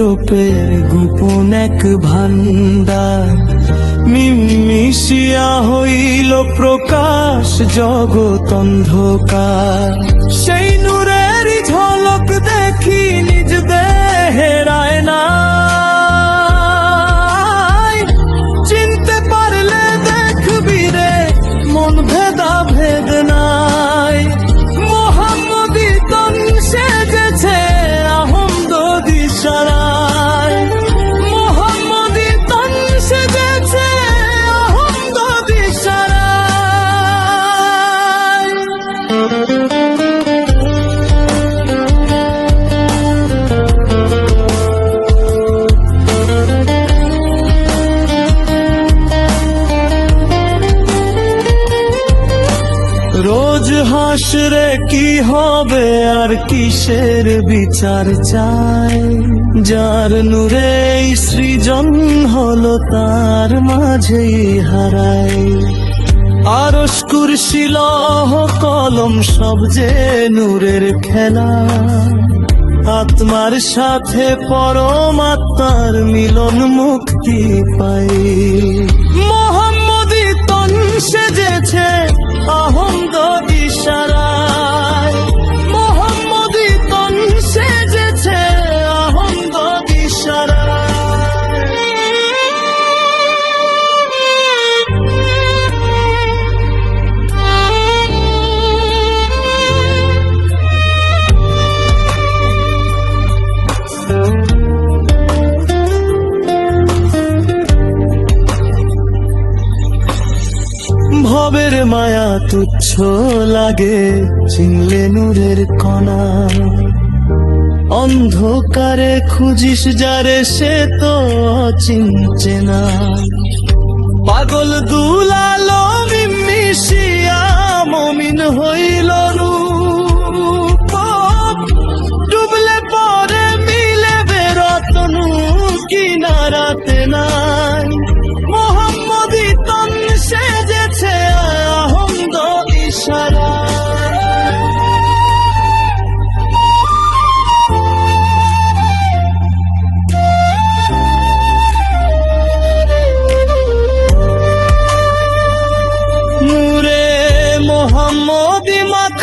রূপের গোপন এক ভান্ডার, মিশিয়া হইল প্রকাশ জগৎ অন্ধকার। সেই নূরের ঝলক দেখি নিজ দেহের আয়নায়, চিনতে পারলে দেখবি রে মন ভেদা ভেদ নাই। মোহাম্মদী তন সেজেছে আহমদ ইশারায়, মোহাম্মদী তন সেজেছে আহমদ ইশারায়। রোজ হাসরে কি হবে আর কিসের বিচার চাই, যার নূরে সৃজন হলো তার মাঝেই হারায়। আরশ কুরসি লৌহ কলম সব যে নূরের খেলা, আত্মার সাথে পরমাত্মার মিলন মুক্তি পাই। মোহাম্মদী তন সেজেছে আহমদ ইশারায়, মোহাম্মদী তন সেজেছে আহমদ ইশারায়। ভবের মায়া তুচ্ছ লাগে চিনলে নূরের কণা, অন্ধকারে খুঁজিস যারে সে তো চিনছে না। পাগল দুলালো মিশিয়া মমিন হইল রূপ, ডুবলে পরে মিলে বেরতন কিনারাতে নাই। মোহাম্মদী তন সেজেছে আহমদ ইশারায়। নূরে মোহাম্মদী মাখ